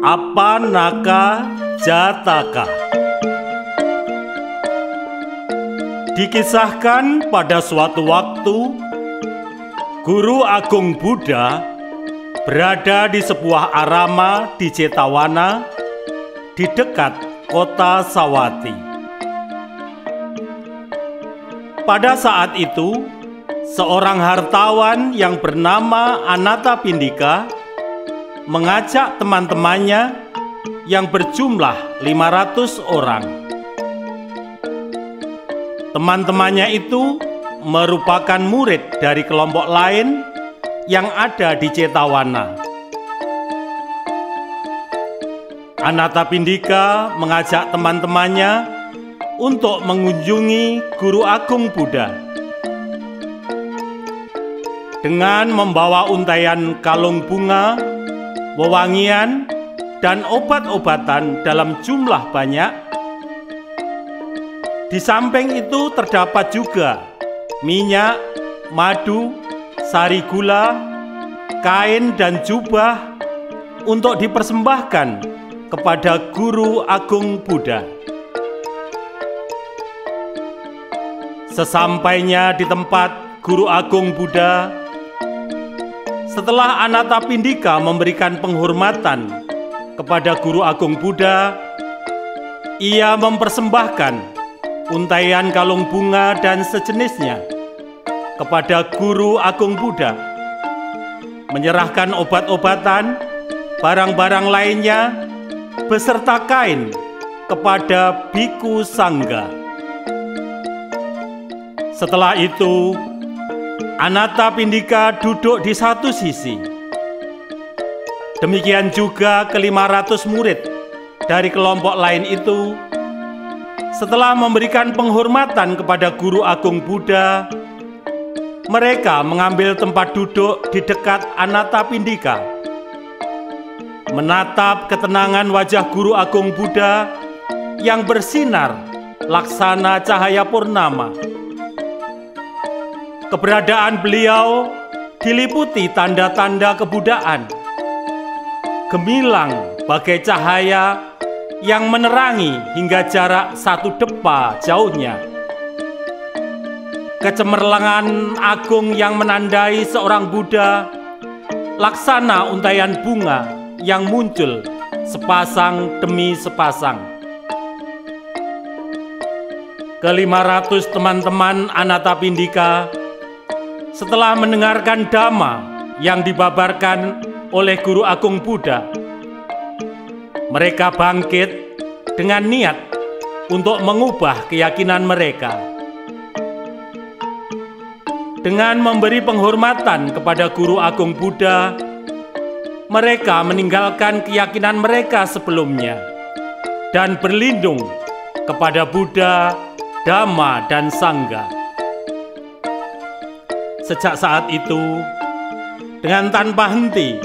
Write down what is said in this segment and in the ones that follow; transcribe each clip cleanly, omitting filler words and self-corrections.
Apanaka Jataka. Dikisahkan pada suatu waktu, Guru Agung Buddha berada di sebuah arama di Jetawana di dekat kota Sawati. Pada saat itu, seorang hartawan yang bernama Anathapindika mengajak teman-temannya yang berjumlah 500 orang. Teman-temannya itu merupakan murid dari kelompok lain yang ada di Jetawana. Anathapindika mengajak teman-temannya untuk mengunjungi Guru Agung Buddha. Dengan membawa untaian kalung bunga, wewangian, dan obat-obatan dalam jumlah banyak. Di samping itu terdapat juga minyak, madu, sari gula, kain, dan jubah untuk dipersembahkan kepada Guru Agung Buddha. Sesampainya di tempat Guru Agung Buddha, setelah Anathapindika memberikan penghormatan kepada Guru Agung Buddha, ia mempersembahkan untaian kalung bunga dan sejenisnya kepada Guru Agung Buddha, menyerahkan obat-obatan, barang-barang lainnya, beserta kain kepada Bhikkhu Sangga. Setelah itu, Anathapindika duduk di satu sisi. Demikian juga ke-500 murid dari kelompok lain itu. Setelah memberikan penghormatan kepada Guru Agung Buddha, mereka mengambil tempat duduk di dekat Anathapindika. Menatap ketenangan wajah Guru Agung Buddha yang bersinar laksana cahaya purnama. Keberadaan beliau diliputi tanda-tanda kebudaan, gemilang bagai cahaya yang menerangi hingga jarak 1 depa jauhnya. Kecemerlangan agung yang menandai seorang Buddha, laksana untaian bunga yang muncul sepasang demi sepasang. Ke-500 teman-teman Anathapindika setelah mendengarkan dhamma yang dibabarkan oleh Guru Agung Buddha, mereka bangkit dengan niat untuk mengubah keyakinan mereka. Dengan memberi penghormatan kepada Guru Agung Buddha, mereka meninggalkan keyakinan mereka sebelumnya dan berlindung kepada Buddha, Dhamma, dan Sangga. Sejak saat itu, dengan tanpa henti,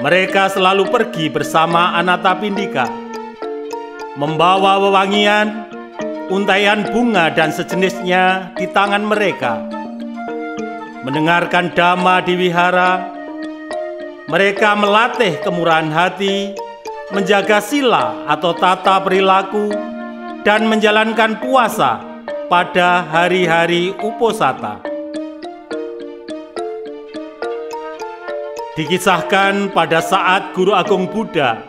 mereka selalu pergi bersama Anathapindika, membawa wewangian, untaian bunga, dan sejenisnya di tangan mereka. Mendengarkan dhamma di wihara, mereka melatih kemurahan hati, menjaga sila atau tata perilaku, dan menjalankan puasa pada hari-hari uposata. Dikisahkan pada saat Guru Agung Buddha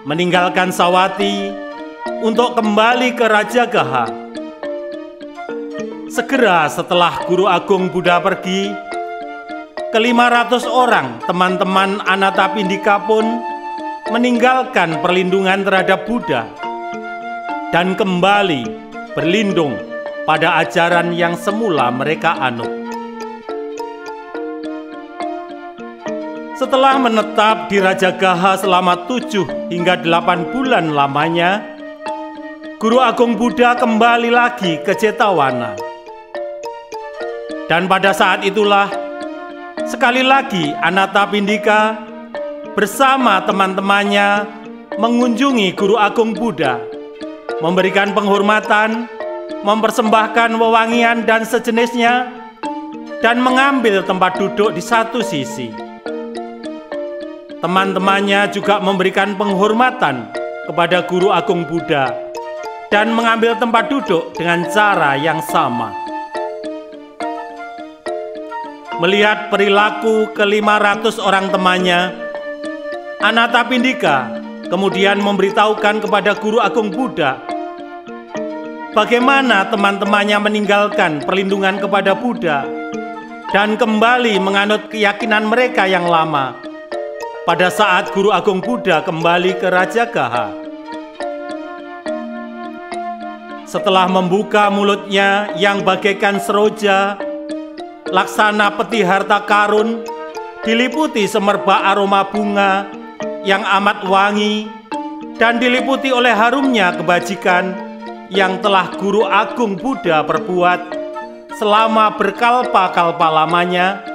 meninggalkan Sawati untuk kembali ke Rajagaha. Segera setelah Guru Agung Buddha pergi, ke-500 orang teman-teman Anathapindika pun meninggalkan perlindungan terhadap Buddha dan kembali berlindung pada ajaran yang semula mereka anut. Setelah menetap di Rajagaha selama 7 hingga 8 bulan lamanya, Guru Agung Buddha kembali lagi ke Jetawana. Dan pada saat itulah, sekali lagi Anathapindika bersama teman-temannya mengunjungi Guru Agung Buddha, memberikan penghormatan, mempersembahkan wewangian dan sejenisnya, dan mengambil tempat duduk di satu sisi. Teman-temannya juga memberikan penghormatan kepada guru agung Buddha dan mengambil tempat duduk dengan cara yang sama. Melihat perilaku ke-500 orang temannya, Anathapindika kemudian memberitahukan kepada guru agung Buddha bagaimana teman-temannya meninggalkan perlindungan kepada Buddha dan kembali menganut keyakinan mereka yang lama pada saat guru agung Buddha kembali ke Rajagaha. Setelah membuka mulutnya yang bagaikan seroja, laksana peti harta karun, diliputi semerbak aroma bunga yang amat wangi, dan diliputi oleh harumnya kebajikan yang telah guru agung Buddha perbuat selama berkalpa-kalpa lamanya.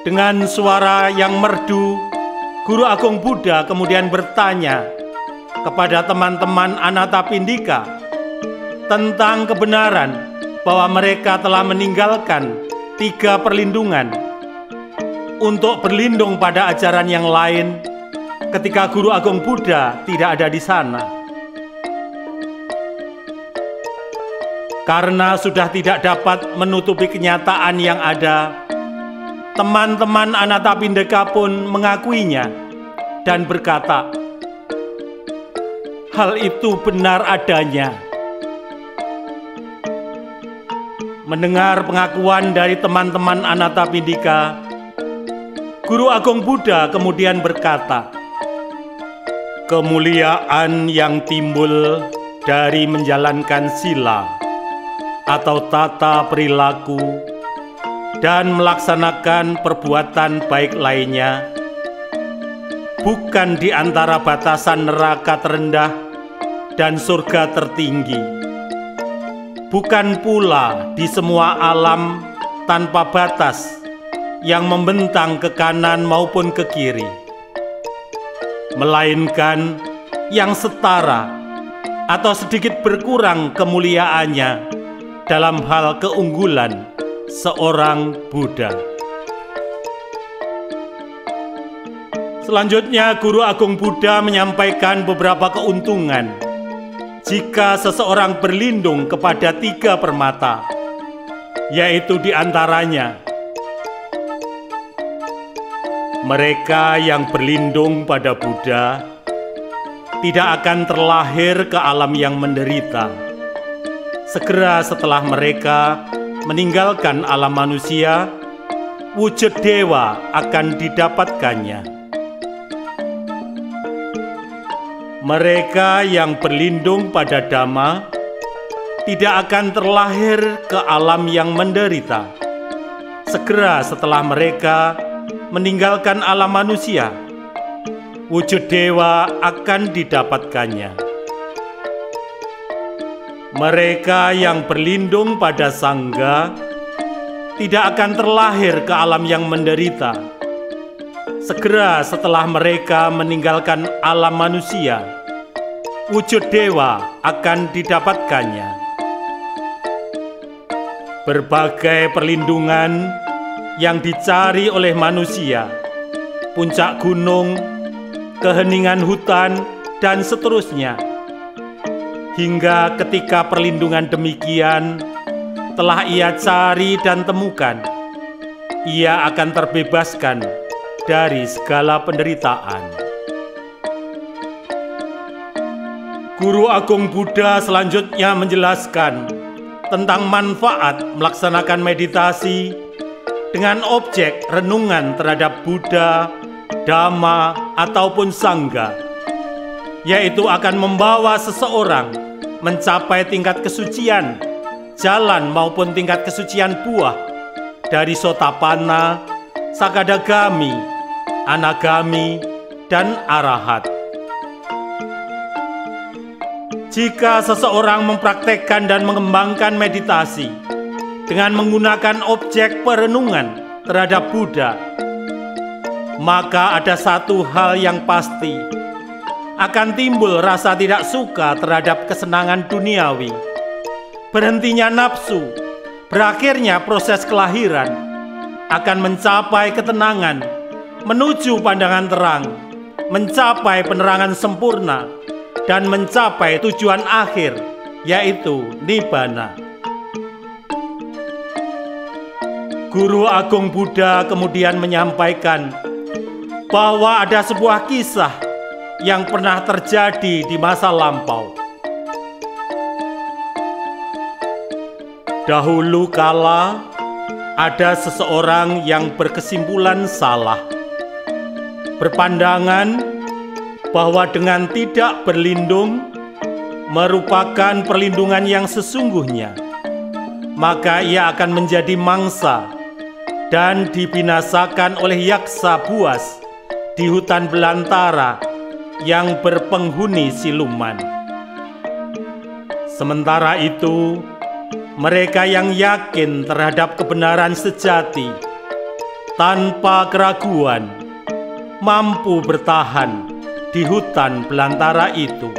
Dengan suara yang merdu, guru agung Buddha kemudian bertanya kepada teman-teman Anathapindika tentang kebenaran bahwa mereka telah meninggalkan 3 perlindungan untuk berlindung pada ajaran yang lain ketika guru agung Buddha tidak ada di sana. Karena sudah tidak dapat menutupi kenyataan yang ada, teman-teman Anathapindika pun mengakuinya dan berkata, "Hal itu benar adanya." Mendengar pengakuan dari teman-teman Anathapindika, guru agung Buddha kemudian berkata, "Kemuliaan yang timbul dari menjalankan sila atau tata perilaku dan melaksanakan perbuatan baik lainnya bukan di antara batasan neraka terendah dan surga tertinggi, bukan pula di semua alam tanpa batas yang membentang ke kanan maupun ke kiri, melainkan yang setara atau sedikit berkurang kemuliaannya dalam hal keunggulan seorang Buddha." Selanjutnya, guru agung Buddha menyampaikan beberapa keuntungan jika seseorang berlindung kepada 3 permata, yaitu diantaranya, mereka yang berlindung pada Buddha tidak akan terlahir ke alam yang menderita segera setelah mereka meninggalkan alam manusia. Wujud dewa akan didapatkannya. Mereka yang berlindung pada Dhamma tidak akan terlahir ke alam yang menderita segera setelah mereka meninggalkan alam manusia. Wujud dewa akan didapatkannya. Mereka yang berlindung pada Sangha tidak akan terlahir ke alam yang menderita segera setelah mereka meninggalkan alam manusia. Wujud dewa akan didapatkannya. Berbagai perlindungan yang dicari oleh manusia, puncak gunung, keheningan hutan, dan seterusnya, hingga ketika perlindungan demikian telah ia cari dan temukan, ia akan terbebaskan dari segala penderitaan. Guru agung Buddha selanjutnya menjelaskan tentang manfaat melaksanakan meditasi dengan objek renungan terhadap Buddha, Dhamma, ataupun Sangha, yaitu akan membawa seseorang mencapai tingkat kesucian jalan maupun tingkat kesucian buah dari Sotapanna, Sakadagami, Anagami, dan Arahat. Jika seseorang mempraktekkan dan mengembangkan meditasi dengan menggunakan objek perenungan terhadap Buddha, maka ada satu hal yang pasti: akan timbul rasa tidak suka terhadap kesenangan duniawi, berhentinya nafsu, berakhirnya proses kelahiran, akan mencapai ketenangan menuju pandangan terang, mencapai penerangan sempurna, dan mencapai tujuan akhir, yaitu Nibbana. Guru Agung Buddha kemudian menyampaikan bahwa ada sebuah kisah yang pernah terjadi di masa lampau. Dahulu kala, ada seseorang yang berkesimpulan salah, berpandangan bahwa dengan tidak berlindung merupakan perlindungan yang sesungguhnya, maka ia akan menjadi mangsa dan dibinasakan oleh yaksa buas di hutan belantara yang berpenghuni siluman. Sementara itu, mereka yang yakin terhadap kebenaran sejati tanpa keraguan mampu bertahan di hutan belantara itu.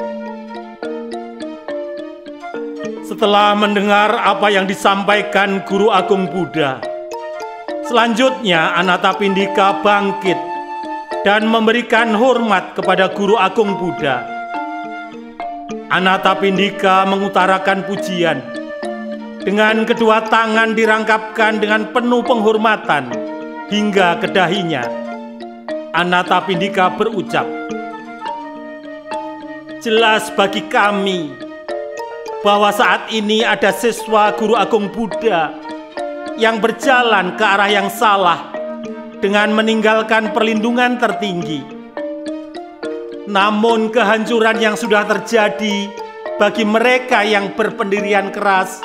Setelah mendengar apa yang disampaikan Guru Agung Buddha, selanjutnya Anathapindika bangkit dan memberikan hormat kepada Guru Agung Buddha. Anathapindika mengutarakan pujian. Dengan kedua tangan dirangkapkan dengan penuh penghormatan hingga ke dahinya. Anathapindika berucap, "Jelas bagi kami bahwa saat ini ada siswa Guru Agung Buddha yang berjalan ke arah yang salah dengan meninggalkan perlindungan tertinggi. Namun kehancuran yang sudah terjadi bagi mereka yang berpendirian keras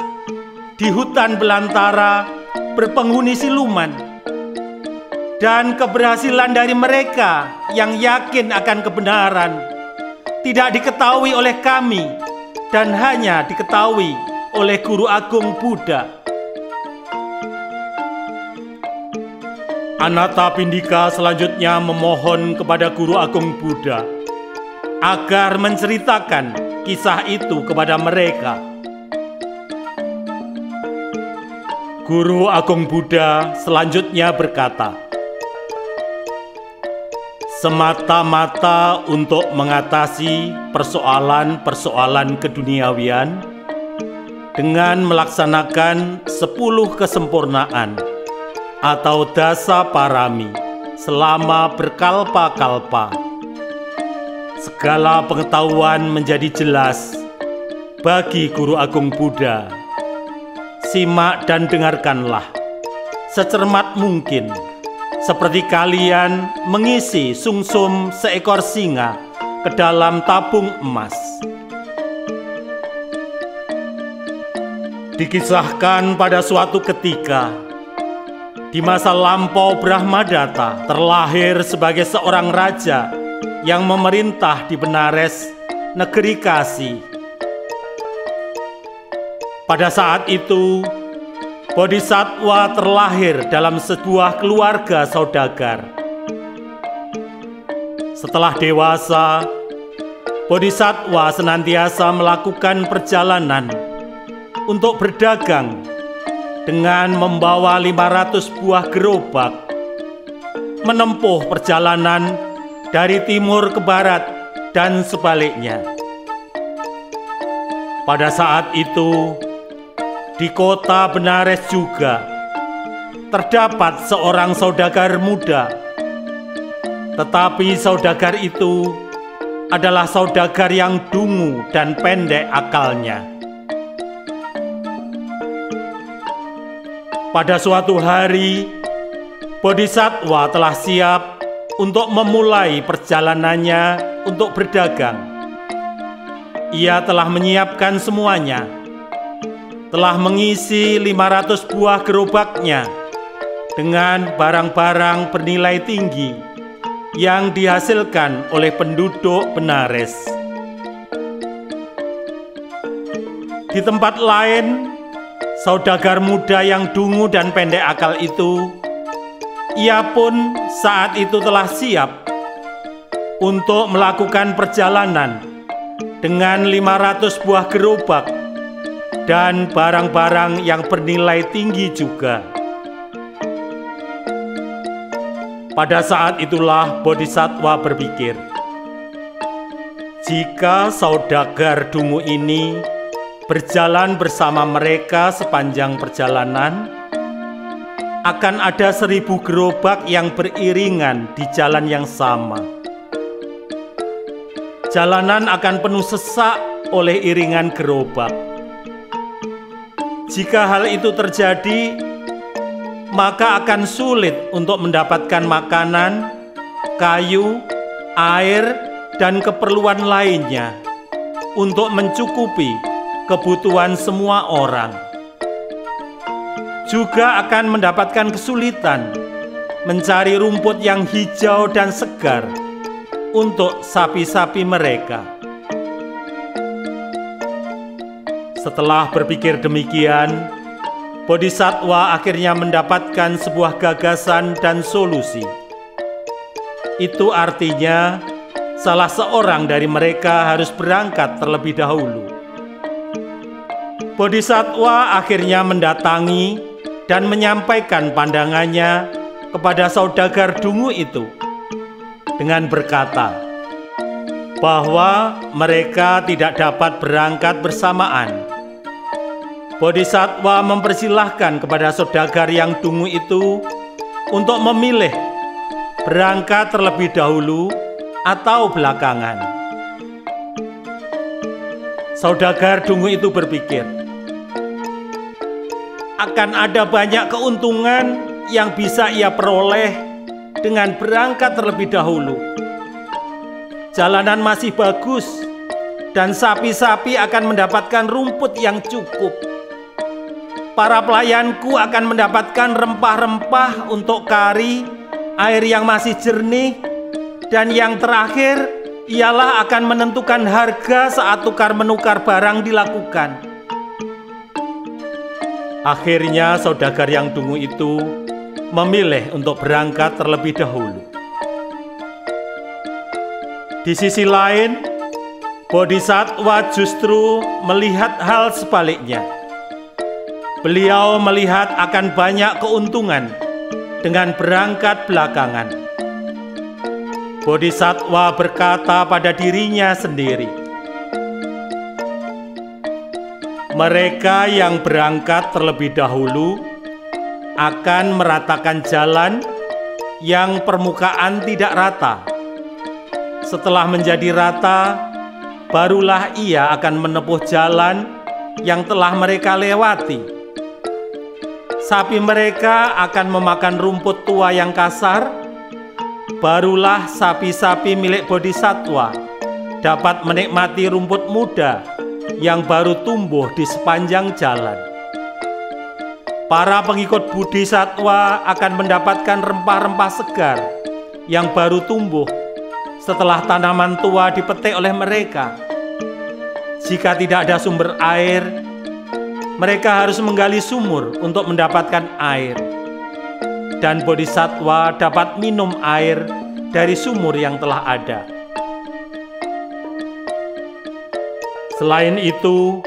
di hutan belantara berpenghuni siluman, dan keberhasilan dari mereka yang yakin akan kebenaran tidak diketahui oleh kami dan hanya diketahui oleh Guru Agung Buddha." Anathapindika selanjutnya memohon kepada Guru Agung Buddha agar menceritakan kisah itu kepada mereka. Guru Agung Buddha selanjutnya berkata, "Semata-mata untuk mengatasi persoalan-persoalan keduniawian dengan melaksanakan 10 kesempurnaan atau dasa parami selama berkalpa-kalpa, segala pengetahuan menjadi jelas bagi Guru Agung Buddha. Simak dan dengarkanlah secermat mungkin, seperti kalian mengisi sumsum seekor singa ke dalam tabung emas." Dikisahkan pada suatu ketika, di masa lampau Brahmadatta terlahir sebagai seorang raja yang memerintah di Benares, negeri Kasi. Pada saat itu, Bodhisattva terlahir dalam sebuah keluarga saudagar. Setelah dewasa, Bodhisattva senantiasa melakukan perjalanan untuk berdagang dengan membawa 500 buah gerobak, menempuh perjalanan dari timur ke barat dan sebaliknya. Pada saat itu, di kota Benares juga terdapat seorang saudagar muda, tetapi saudagar itu adalah saudagar yang dungu dan pendek akalnya. Pada suatu hari, Bodhisattva telah siap untuk memulai perjalanannya untuk berdagang. Ia telah menyiapkan semuanya, telah mengisi 500 buah gerobaknya dengan barang-barang bernilai tinggi yang dihasilkan oleh penduduk Benares. Di tempat lain, saudagar muda yang dungu dan pendek akal itu, ia pun saat itu telah siap untuk melakukan perjalanan dengan 500 buah gerobak dan barang-barang yang bernilai tinggi juga. Pada saat itulah Bodhisattva berpikir, jika saudagar dungu ini berjalan bersama mereka sepanjang perjalanan, akan ada 1000 gerobak yang beriringan di jalan yang sama. Jalanan akan penuh sesak oleh iringan gerobak. Jika hal itu terjadi, maka akan sulit untuk mendapatkan makanan, kayu, air, dan keperluan lainnya untuk mencukupi kebutuhan semua orang. Juga akan mendapatkan kesulitan mencari rumput yang hijau dan segar untuk sapi-sapi mereka. Setelah berpikir demikian, Bodhisattva akhirnya mendapatkan sebuah gagasan dan solusi. Itu artinya salah seorang dari mereka harus berangkat terlebih dahulu. Bodhisattva akhirnya mendatangi dan menyampaikan pandangannya kepada saudagar dungu itu dengan berkata bahwa mereka tidak dapat berangkat bersamaan. Bodhisattva mempersilahkan kepada saudagar yang dungu itu untuk memilih berangkat terlebih dahulu atau belakangan. Saudagar dungu itu berpikir, akan ada banyak keuntungan yang bisa ia peroleh dengan berangkat terlebih dahulu. Jalanan masih bagus dan sapi-sapi akan mendapatkan rumput yang cukup. Para pelayanku akan mendapatkan rempah-rempah untuk kari, air yang masih jernih, dan yang terakhir ialah akan menentukan harga saat tukar-menukar barang dilakukan. Akhirnya saudagar yang dungu itu memilih untuk berangkat terlebih dahulu. Di sisi lain, Bodhisattva justru melihat hal sebaliknya. Beliau melihat akan banyak keuntungan dengan berangkat belakangan. Bodhisattva berkata pada dirinya sendiri, mereka yang berangkat terlebih dahulu akan meratakan jalan yang permukaan tidak rata. Setelah menjadi rata, barulah ia akan menempuh jalan yang telah mereka lewati. Sapi mereka akan memakan rumput tua yang kasar, barulah sapi-sapi milik Bodhisattva dapat menikmati rumput muda yang baru tumbuh di sepanjang jalan. Para pengikut Bodhisattva akan mendapatkan rempah-rempah segar yang baru tumbuh setelah tanaman tua dipetik oleh mereka. Jika tidak ada sumber air, mereka harus menggali sumur untuk mendapatkan air. Dan Bodhisattva dapat minum air dari sumur yang telah ada. Selain itu,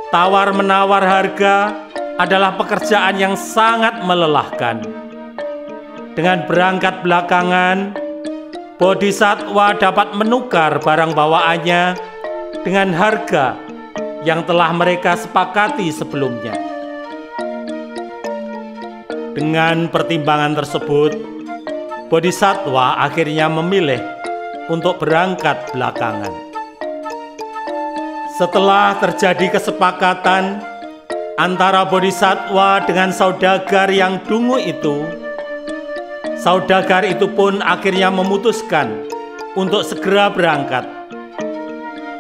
tawar-menawar harga adalah pekerjaan yang sangat melelahkan. Dengan berangkat belakangan, Bodhisattva dapat menukar barang bawaannya dengan harga yang telah mereka sepakati sebelumnya. Dengan pertimbangan tersebut, Bodhisattva akhirnya memilih untuk berangkat belakangan. Setelah terjadi kesepakatan antara Bodhisattva dengan saudagar yang dungu itu, saudagar itu pun akhirnya memutuskan untuk segera berangkat.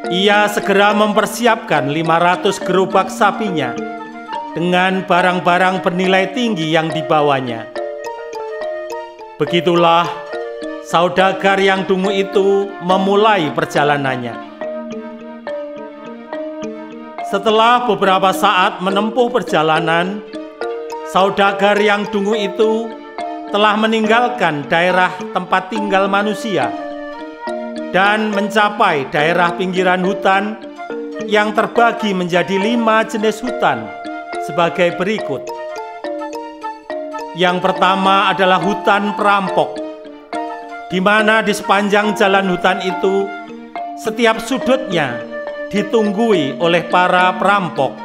Ia segera mempersiapkan 500 gerobak sapinya dengan barang-barang bernilai tinggi yang dibawanya. Begitulah saudagar yang dungu itu memulai perjalanannya. Setelah beberapa saat menempuh perjalanan, saudagar yang dungu itu telah meninggalkan daerah tempat tinggal manusia dan mencapai daerah pinggiran hutan yang terbagi menjadi 5 jenis hutan sebagai berikut. Yang pertama adalah hutan perampok di mana di sepanjang jalan hutan itu setiap sudutnya ditunggui oleh para perampok.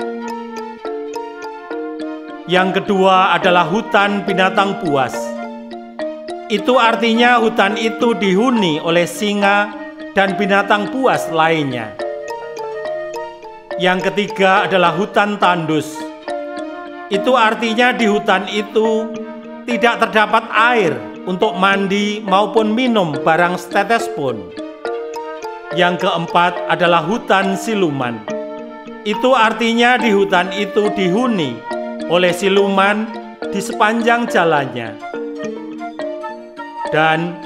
Yang kedua adalah hutan binatang buas. Itu artinya hutan itu dihuni oleh singa dan binatang buas lainnya. Yang ketiga adalah hutan tandus. Itu artinya di hutan itu tidak terdapat air untuk mandi maupun minum barang setetes pun. Yang keempat adalah hutan siluman. Itu artinya di hutan itu dihuni oleh siluman di sepanjang jalannya. Dan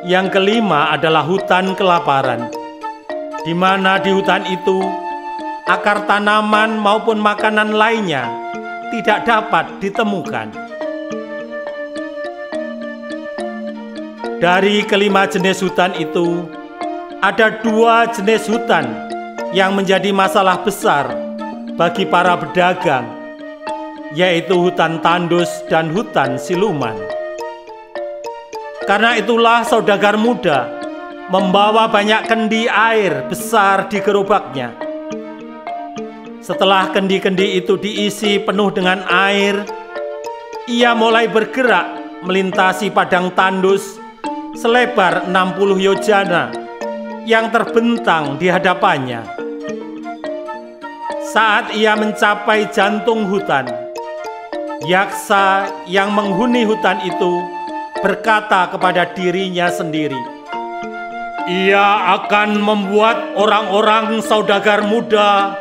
yang kelima adalah hutan kelaparan, di mana di hutan itu akar tanaman maupun makanan lainnya tidak dapat ditemukan. Dari kelima jenis hutan itu, ada dua jenis hutan yang menjadi masalah besar bagi para pedagang, yaitu hutan tandus dan hutan siluman. Karena itulah saudagar muda membawa banyak kendi air besar di gerobaknya. Setelah kendi-kendi itu diisi penuh dengan air, ia mulai bergerak melintasi padang tandus selebar 60 yojana yang terbentang di hadapannya. Saat ia mencapai jantung hutan, yaksa yang menghuni hutan itu berkata kepada dirinya sendiri, "Ia akan membuat orang-orang saudagar muda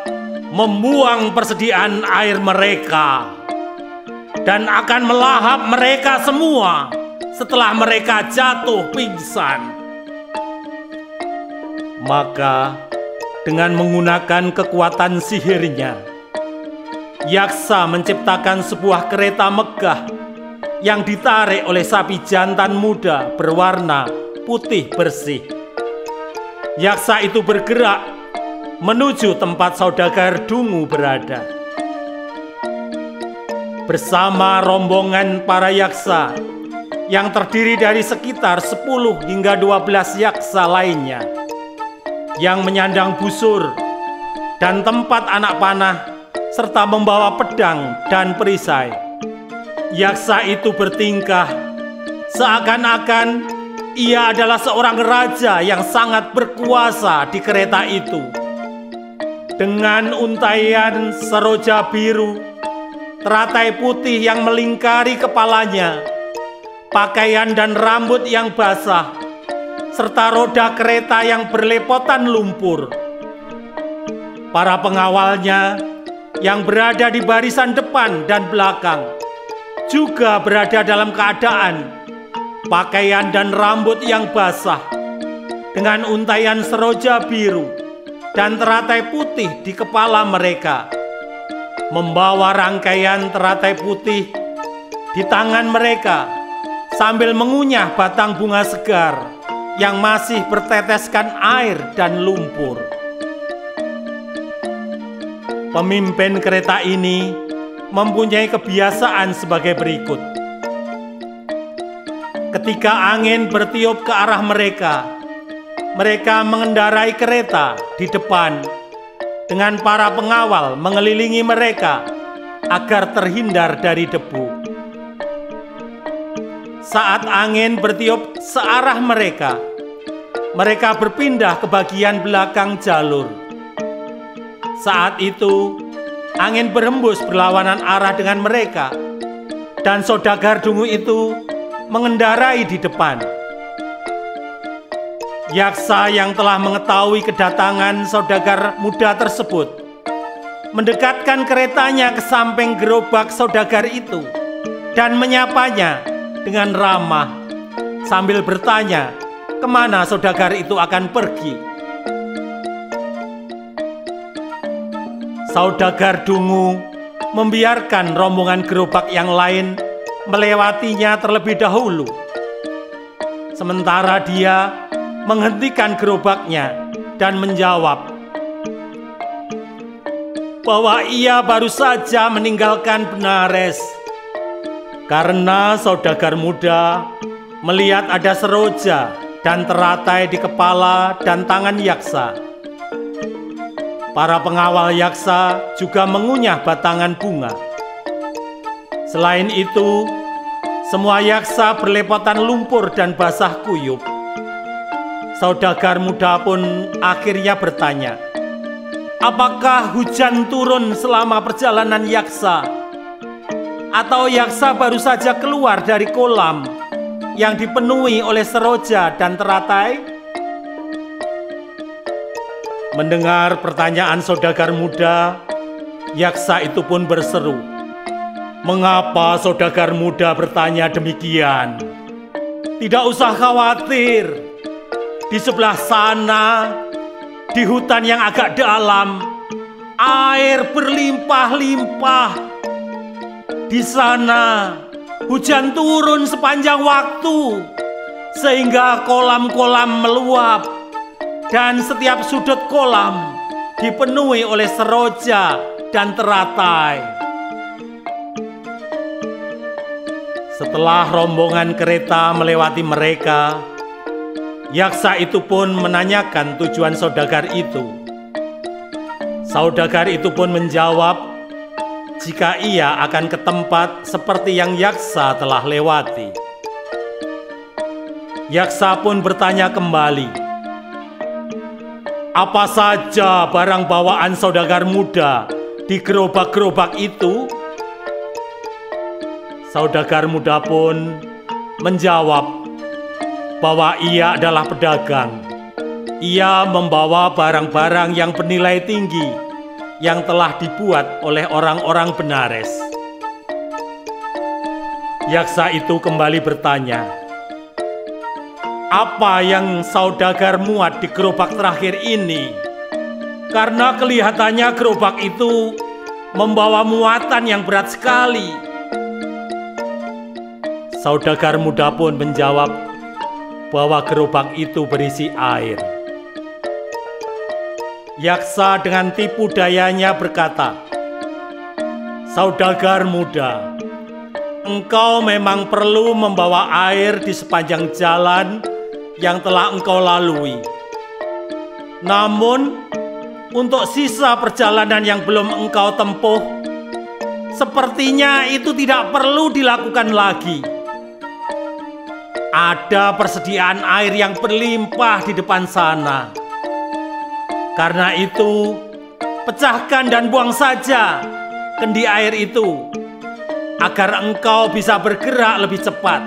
membuang persediaan air mereka dan akan melahap mereka semua setelah mereka jatuh pingsan." Maka dengan menggunakan kekuatan sihirnya, yaksa menciptakan sebuah kereta megah yang ditarik oleh sapi jantan muda berwarna putih bersih. Yaksa itu bergerak menuju tempat saudagar Dungu berada. Bersama rombongan para yaksa yang terdiri dari sekitar 10 hingga 12 yaksa lainnya yang menyandang busur dan tempat anak panah serta membawa pedang dan perisai. Yaksa itu bertingkah seakan-akan ia adalah seorang raja yang sangat berkuasa di kereta itu. Dengan untaian seroja biru, teratai putih yang melingkari kepalanya, pakaian dan rambut yang basah, serta roda kereta yang berlepotan lumpur. Para pengawalnya yang berada di barisan depan dan belakang juga berada dalam keadaan pakaian dan rambut yang basah, dengan untaian seroja biru dan teratai putih di kepala mereka, membawa rangkaian teratai putih di tangan mereka sambil mengunyah batang bunga segar yang masih berteteskan air dan lumpur. Pemimpin kereta ini mempunyai kebiasaan sebagai berikut. Ketika angin bertiup ke arah mereka, mereka mengendarai kereta di depan dengan para pengawal mengelilingi mereka agar terhindar dari debu. Saat angin bertiup searah mereka, mereka berpindah ke bagian belakang jalur. Saat itu, angin berhembus berlawanan arah dengan mereka, dan saudagar Dungu itu mengendarai di depan. Yaksa yang telah mengetahui kedatangan saudagar muda tersebut mendekatkan keretanya ke samping gerobak saudagar itu dan menyapanya dengan ramah sambil bertanya kemana saudagar itu akan pergi. Saudagar Dungu membiarkan rombongan gerobak yang lain melewatinya terlebih dahulu, sementara dia menghentikan gerobaknya dan menjawab bahwa ia baru saja meninggalkan Benares karena saudagar muda melihat ada seroja dan teratai di kepala dan tangan yaksa. Para pengawal yaksa juga mengunyah batangan bunga. Selain itu, semua yaksa berlepotan lumpur dan basah kuyup. Saudagar muda pun akhirnya bertanya, apakah hujan turun selama perjalanan yaksa? Atau yaksa baru saja keluar dari kolam yang dipenuhi oleh seroja dan teratai? Mendengar pertanyaan saudagar muda, yaksa itu pun berseru, "Mengapa saudagar muda bertanya demikian? Tidak usah khawatir. Di sebelah sana, di hutan yang agak dalam, air berlimpah-limpah. Di sana, hujan turun sepanjang waktu, sehingga kolam-kolam meluap, dan setiap sudut kolam dipenuhi oleh seroja dan teratai." Setelah rombongan kereta melewati mereka, yaksa itu pun menanyakan tujuan saudagar itu. Saudagar itu pun menjawab, jika ia akan ke tempat seperti yang yaksa telah lewati. Yaksa pun bertanya kembali, apa saja barang bawaan saudagar muda di gerobak-gerobak itu? Saudagar muda pun menjawab bahwa ia adalah pedagang. Ia membawa barang-barang yang bernilai tinggi yang telah dibuat oleh orang-orang Benares. Yaksa itu kembali bertanya, apa yang saudagar muat di gerobak terakhir ini? Karena kelihatannya gerobak itu membawa muatan yang berat sekali. Saudagar muda pun menjawab bahwa gerobak itu berisi air. Yaksa dengan tipu dayanya berkata, saudagar muda, engkau memang perlu membawa air di sepanjang jalan yang telah engkau lalui. Namun, untuk sisa perjalanan yang belum engkau tempuh, sepertinya itu tidak perlu dilakukan lagi. Ada persediaan air yang berlimpah di depan sana. Karena itu, pecahkan dan buang saja kendi air itu, agar engkau bisa bergerak lebih cepat.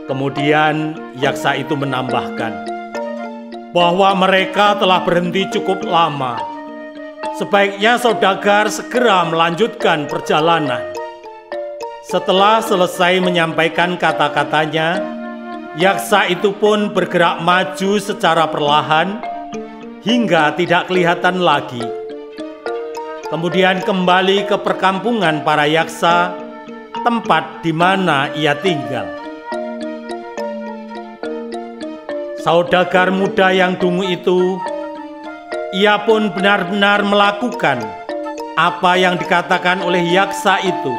Kemudian yaksa itu menambahkan bahwa mereka telah berhenti cukup lama. Sebaiknya saudagar segera melanjutkan perjalanan. Setelah selesai menyampaikan kata-katanya, yaksa itu pun bergerak maju secara perlahan hingga tidak kelihatan lagi. Kemudian kembali ke perkampungan para yaksa, tempat di mana ia tinggal. Saudagar muda yang dungu itu, ia pun benar-benar melakukan apa yang dikatakan oleh yaksa itu.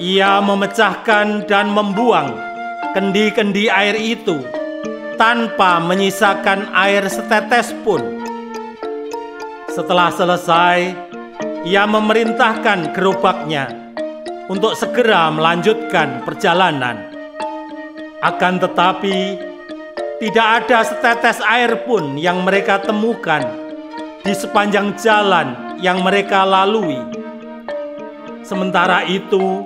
Ia memecahkan dan membuang kendi-kendi air itu tanpa menyisakan air setetes pun. Setelah selesai, ia memerintahkan gerobaknya untuk segera melanjutkan perjalanan. Akan tetapi, tidak ada setetes air pun yang mereka temukan di sepanjang jalan yang mereka lalui. Sementara itu,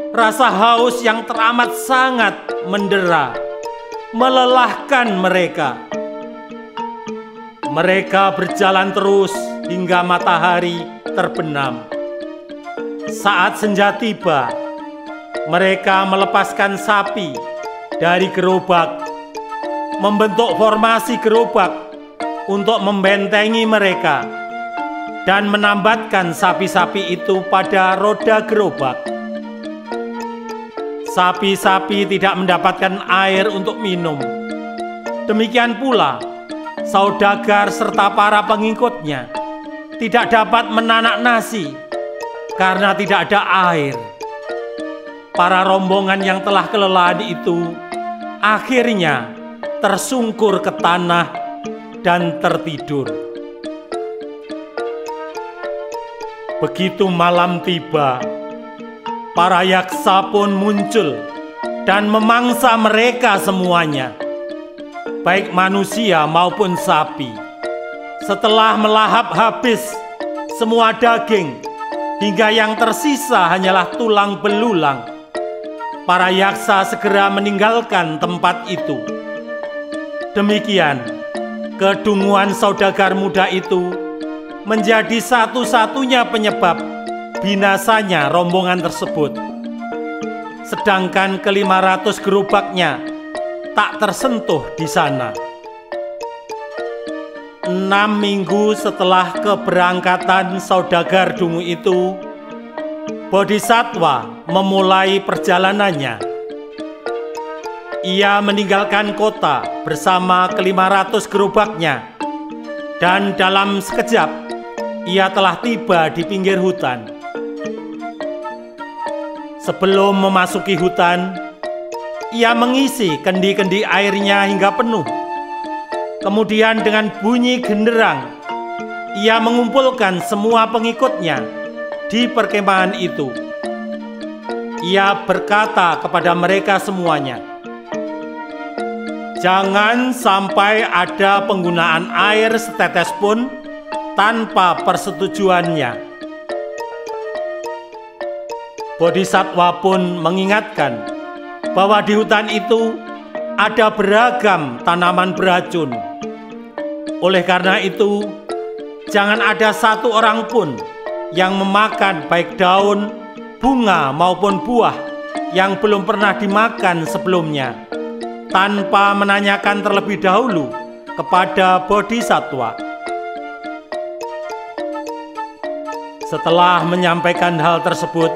rasa haus yang teramat sangat mendera, melelahkan mereka. Mereka berjalan terus hingga matahari terbenam. Saat senja tiba, mereka melepaskan sapi dari gerobak, membentuk formasi gerobak untuk membentengi mereka, dan menambatkan sapi-sapi itu pada roda gerobak. Sapi-sapi tidak mendapatkan air untuk minum. Demikian pula, saudagar serta para pengikutnya tidak dapat menanak nasi karena tidak ada air. para rombongan yang telah kelelahan itu akhirnya tersungkur ke tanah dan tertidur. Begitu malam tiba, para yaksa pun muncul dan memangsa mereka semuanya, baik manusia maupun sapi. Setelah melahap habis semua daging, hingga yang tersisa hanyalah tulang belulang, para yaksa segera meninggalkan tempat itu. Demikian, kedunguan saudagar muda itu menjadi satu-satunya penyebab binasanya rombongan tersebut. Sedangkan ke-500 gerobaknya tak tersentuh di sana. 6 minggu setelah keberangkatan saudagar dungu itu, Bodhisattva memulai perjalanannya. Ia meninggalkan kota bersama ke-500 gerobaknya, dan dalam sekejap ia telah tiba di pinggir hutan. Sebelum memasuki hutan, ia mengisi kendi-kendi airnya hingga penuh. Kemudian dengan bunyi genderang, ia mengumpulkan semua pengikutnya di perkemahan itu. Ia berkata kepada mereka semuanya, "Jangan sampai ada penggunaan air setetes pun tanpa persetujuannya." Bodhisattva pun mengingatkan bahwa di hutan itu ada beragam tanaman beracun. Oleh karena itu, jangan ada satu orang pun yang memakan baik daun, bunga maupun buah yang belum pernah dimakan sebelumnya, tanpa menanyakan terlebih dahulu kepada Bodhisattva. Setelah menyampaikan hal tersebut,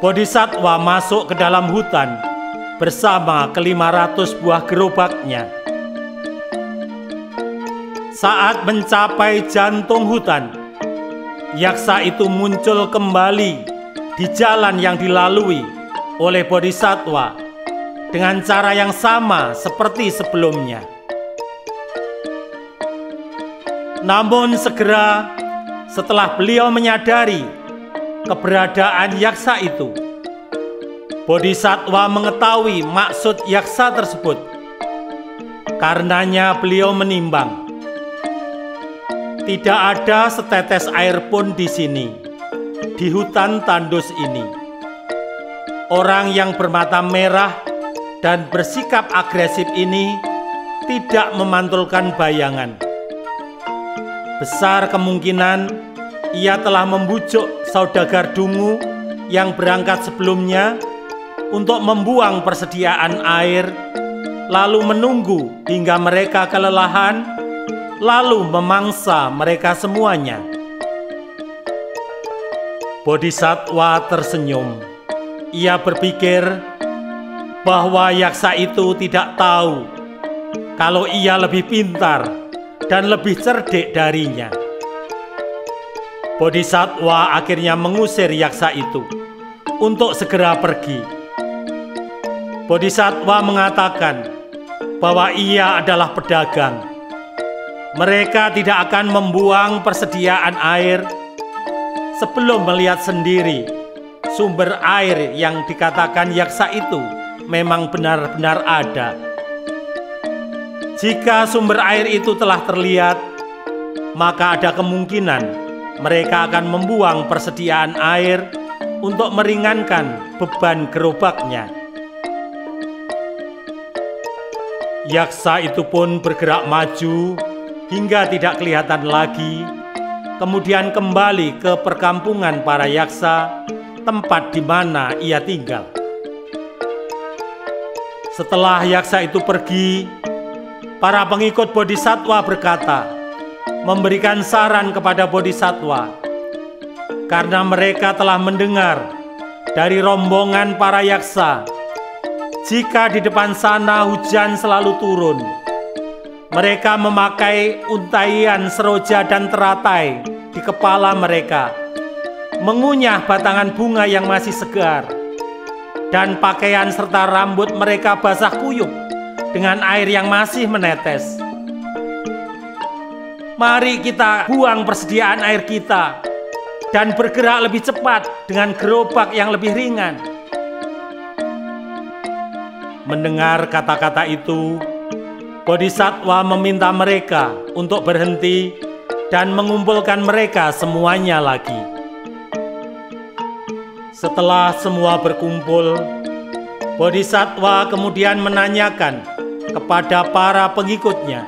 Bodhisattva masuk ke dalam hutan bersama ke-500 buah gerobaknya. Saat mencapai jantung hutan, yaksa itu muncul kembali di jalan yang dilalui oleh Bodhisattva dengan cara yang sama seperti sebelumnya. Namun segera setelah beliau menyadari keberadaan yaksa itu, Bodhisattva mengetahui maksud yaksa tersebut. Karenanya beliau menimbang, tidak ada setetes air pun di sini, di hutan tandus ini. Orang yang bermata merah dan bersikap agresif ini tidak memantulkan bayangan. Besar kemungkinan ia telah membujuk saudagar dungu yang berangkat sebelumnya untuk membuang persediaan air, lalu menunggu hingga mereka kelelahan, lalu memangsa mereka semuanya. Bodhisattva tersenyum. Ia berpikir bahwa yaksa itu tidak tahu kalau ia lebih pintar dan lebih cerdik darinya. Bodhisattva akhirnya mengusir yaksa itu untuk segera pergi. Bodhisattva mengatakan bahwa ia adalah pedagang. Mereka tidak akan membuang persediaan air sebelum melihat sendiri sumber air yang dikatakan yaksa itu memang benar-benar ada. Jika sumber air itu telah terlihat, maka ada kemungkinan mereka akan membuang persediaan air untuk meringankan beban gerobaknya. Yaksa itu pun bergerak maju hingga tidak kelihatan lagi, kemudian kembali ke perkampungan para yaksa, tempat di mana ia tinggal. Setelah yaksa itu pergi, para pengikut Bodhisattva berkata, memberikan saran kepada Bodhisattva, karena mereka telah mendengar dari rombongan para yaksa, jika di depan sana hujan selalu turun, mereka memakai untaian seroja dan teratai di kepala mereka, mengunyah batangan bunga yang masih segar, dan pakaian serta rambut mereka basah kuyup dengan air yang masih menetes. Mari kita buang persediaan air kita dan bergerak lebih cepat dengan gerobak yang lebih ringan. Mendengar kata-kata itu, Bodhisattva meminta mereka untuk berhenti dan mengumpulkan mereka semuanya lagi. Setelah semua berkumpul, Bodhisattva kemudian menanyakan kepada para pengikutnya,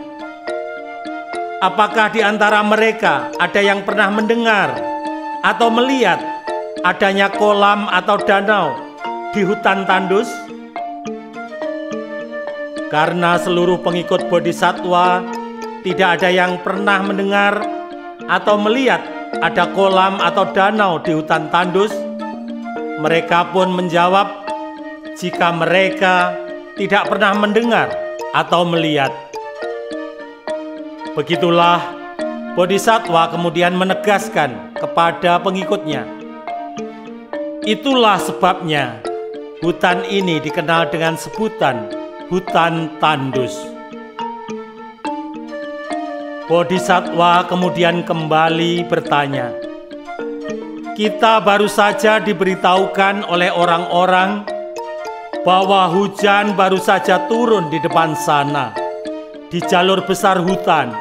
apakah di antara mereka ada yang pernah mendengar atau melihat adanya kolam atau danau di hutan tandus? Karena seluruh pengikut Bodhisattva tidak ada yang pernah mendengar atau melihat ada kolam atau danau di hutan tandus, mereka pun menjawab jika mereka tidak pernah mendengar atau melihat. Begitulah Bodhisattva kemudian menegaskan kepada pengikutnya, itulah sebabnya hutan ini dikenal dengan sebutan hutan tandus. Bodhisattva kemudian kembali bertanya, kita baru saja diberitahukan oleh orang-orang bahwa hujan baru saja turun di depan sana, di jalur besar hutan.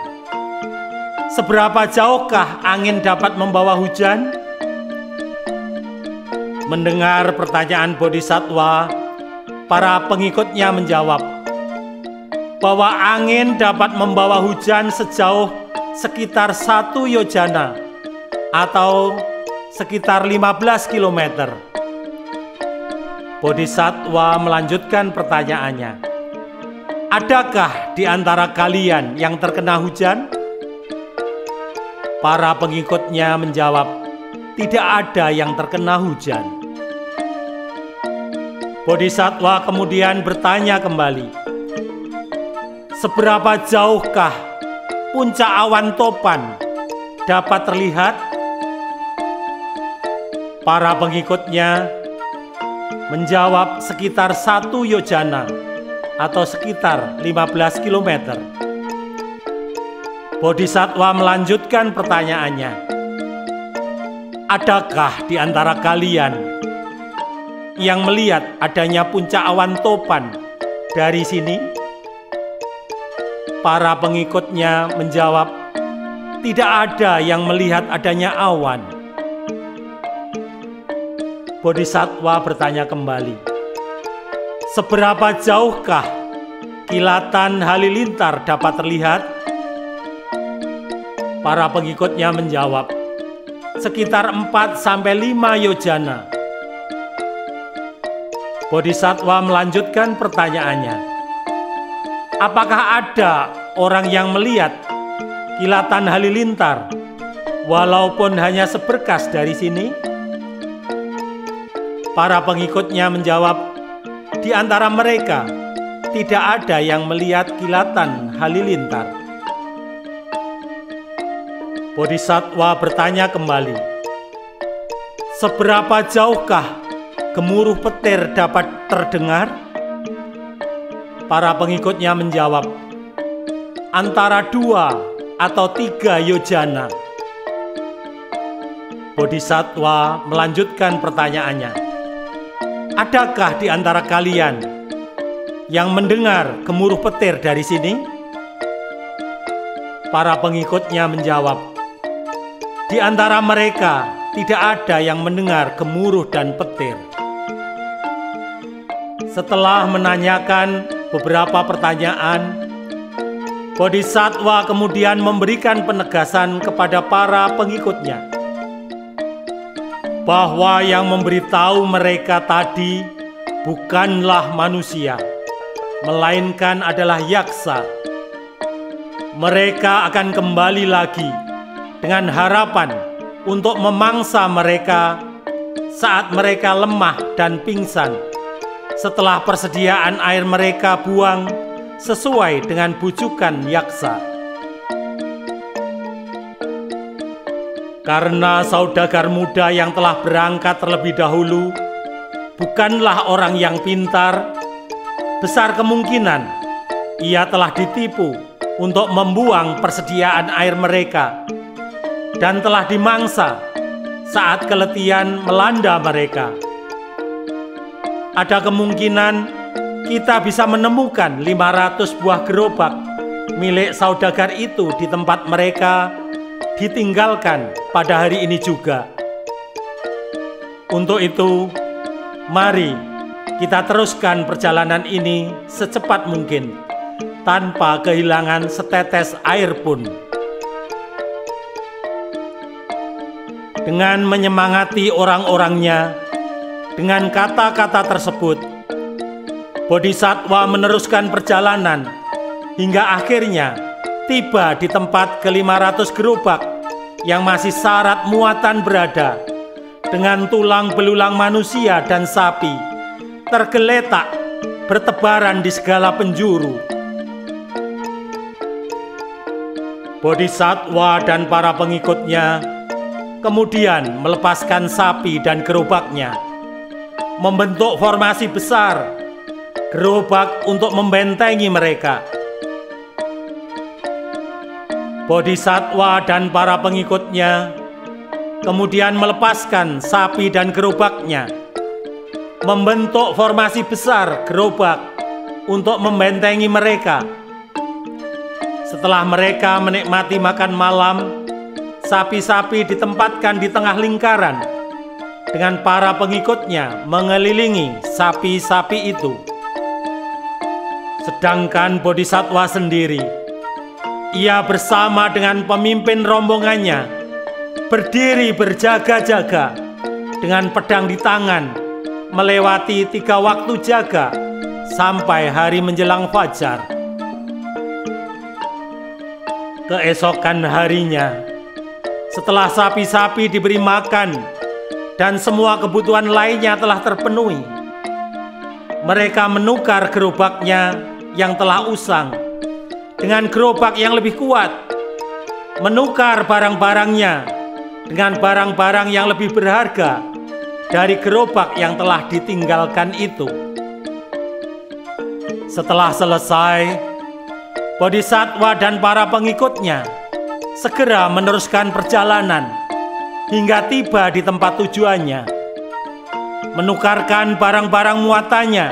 Seberapa jauhkah angin dapat membawa hujan? Mendengar pertanyaan Bodhisattva, para pengikutnya menjawab bahwa angin dapat membawa hujan sejauh sekitar 1 yojana atau sekitar 15 km. Bodhisattva melanjutkan pertanyaannya, adakah di antara kalian yang terkena hujan? Para pengikutnya menjawab, tidak ada yang terkena hujan. Bodhisattva kemudian bertanya kembali, seberapa jauhkah puncak awan topan dapat terlihat? Para pengikutnya menjawab sekitar 1 yojana atau sekitar 15 km. Bodhisattva melanjutkan pertanyaannya, adakah di antara kalian yang melihat adanya puncak awan topan dari sini? Para pengikutnya menjawab, tidak ada yang melihat adanya awan. Bodhisattva bertanya kembali, seberapa jauhkah kilatan halilintar dapat terlihat? Para pengikutnya menjawab, sekitar 4-5 yojana. Bodhisattva melanjutkan pertanyaannya, apakah ada orang yang melihat kilatan halilintar walaupun hanya seberkas dari sini? Para pengikutnya menjawab, di antara mereka tidak ada yang melihat kilatan halilintar. Bodhisattva bertanya kembali, seberapa jauhkah gemuruh petir dapat terdengar? Para pengikutnya menjawab, antara 2 atau 3 yojana. Bodhisattva melanjutkan pertanyaannya, adakah di antara kalian yang mendengar gemuruh petir dari sini? Para pengikutnya menjawab, di antara mereka tidak ada yang mendengar gemuruh dan petir. Setelah menanyakan beberapa pertanyaan, Bodhisattva kemudian memberikan penegasan kepada para pengikutnya bahwa yang memberitahu mereka tadi bukanlah manusia, melainkan adalah yaksa. Mereka akan kembali lagi dengan harapan untuk memangsa mereka saat mereka lemah dan pingsan setelah persediaan air mereka buang sesuai dengan bujukan yaksa. Karena saudagar muda yang telah berangkat terlebih dahulu bukanlah orang yang pintar, besar kemungkinan ia telah ditipu untuk membuang persediaan air mereka dan telah dimangsa saat keletihan melanda mereka. Ada kemungkinan kita bisa menemukan 500 buah gerobak milik saudagar itu di tempat mereka ditinggalkan pada hari ini juga. Untuk itu, mari kita teruskan perjalanan ini secepat mungkin, tanpa kehilangan setetes air pun. Dengan menyemangati orang-orangnya, dengan kata-kata tersebut, Bodhisattva meneruskan perjalanan hingga akhirnya tiba di tempat ke-500 gerobak yang masih syarat muatan berada, dengan tulang belulang manusia dan sapi tergeletak bertebaran di segala penjuru. Bodhisattva dan para pengikutnya kemudian melepaskan sapi dan gerobaknya, membentuk formasi besar gerobak untuk membentengi mereka. Bodhisattva dan para pengikutnya kemudian melepaskan sapi dan gerobaknya, membentuk formasi besar gerobak untuk membentengi mereka. Setelah mereka menikmati makan malam, sapi-sapi ditempatkan di tengah lingkaran dengan para pengikutnya mengelilingi sapi-sapi itu. Sedangkan Bodhisattva sendiri, ia bersama dengan pemimpin rombongannya berdiri berjaga-jaga dengan pedang di tangan, melewati 3 waktu jaga sampai hari menjelang fajar. Keesokan harinya, setelah sapi-sapi diberi makan dan semua kebutuhan lainnya telah terpenuhi, mereka menukar gerobaknya yang telah usang dengan gerobak yang lebih kuat, menukar barang-barangnya dengan barang-barang yang lebih berharga dari gerobak yang telah ditinggalkan itu. Setelah selesai, Bodhisattva dan para pengikutnya segera meneruskan perjalanan hingga tiba di tempat tujuannya, menukarkan barang-barang muatannya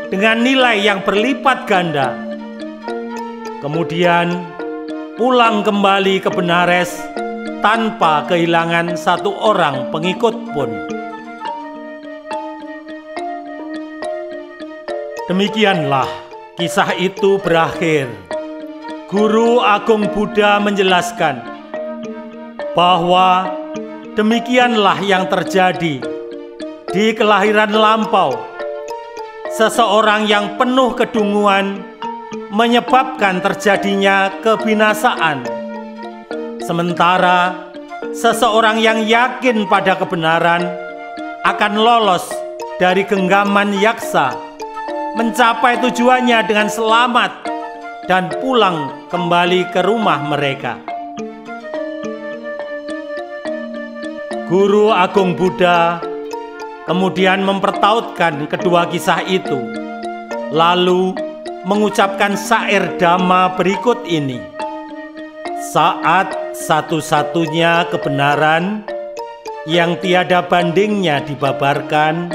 dengan nilai yang berlipat ganda. Kemudian pulang kembali ke Benares tanpa kehilangan satu orang pengikut pun. Demikianlah kisah itu berakhir. Guru Agung Buddha menjelaskan bahwa demikianlah yang terjadi di kelahiran lampau. Seseorang yang penuh kedunguan menyebabkan terjadinya kebinasaan. Sementara seseorang yang yakin pada kebenaran akan lolos dari genggaman yaksa, mencapai tujuannya dengan selamat dan pulang kembali ke rumah mereka. Guru Agung Buddha kemudian mempertautkan kedua kisah itu, lalu mengucapkan syair dhamma berikut ini. Saat satu-satunya kebenaran yang tiada bandingnya dibabarkan,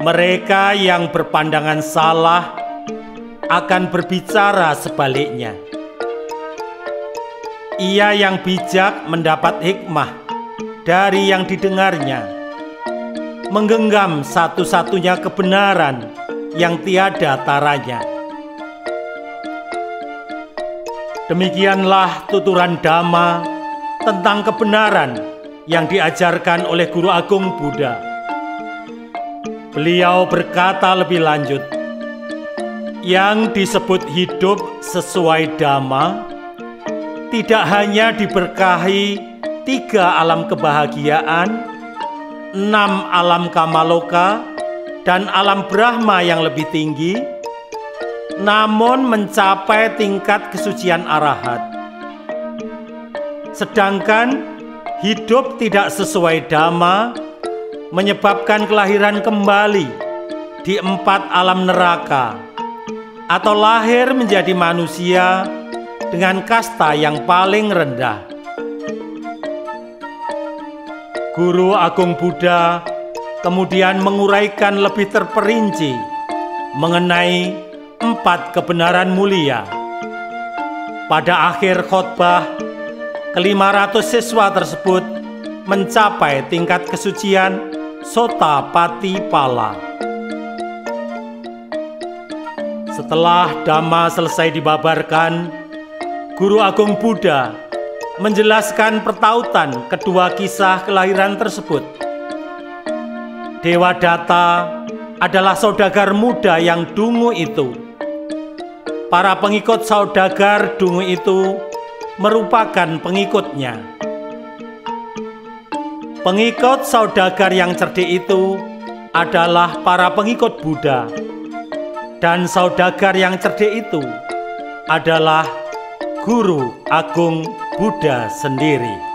mereka yang berpandangan salah akan berbicara sebaliknya. Ia yang bijak mendapat hikmah dari yang didengarnya, menggenggam satu-satunya kebenaran yang tiada taranya. Demikianlah tuturan dhamma tentang kebenaran yang diajarkan oleh Guru Agung Buddha. Beliau berkata lebih lanjut, yang disebut hidup sesuai dhamma tidak hanya diberkahi 3 alam kebahagiaan, 6 alam kamaloka, dan alam Brahma yang lebih tinggi, namun mencapai tingkat kesucian arahat. Sedangkan hidup tidak sesuai dhamma menyebabkan kelahiran kembali di 4 alam neraka, atau lahir menjadi manusia dengan kasta yang paling rendah. Guru Agung Buddha kemudian menguraikan lebih terperinci mengenai 4 kebenaran mulia. Pada akhir khotbah, ke-500 siswa tersebut mencapai tingkat kesucian Sotapatipala. Setelah Dhamma selesai dibabarkan, Guru Agung Buddha menjelaskan pertautan kedua kisah kelahiran tersebut. Dewa Datta adalah saudagar muda yang dungu itu. Para pengikut saudagar dungu itu merupakan pengikutnya. Pengikut saudagar yang cerdik itu adalah para pengikut Buddha, dan saudagar yang cerdik itu adalah Guru Agung Buddha sendiri.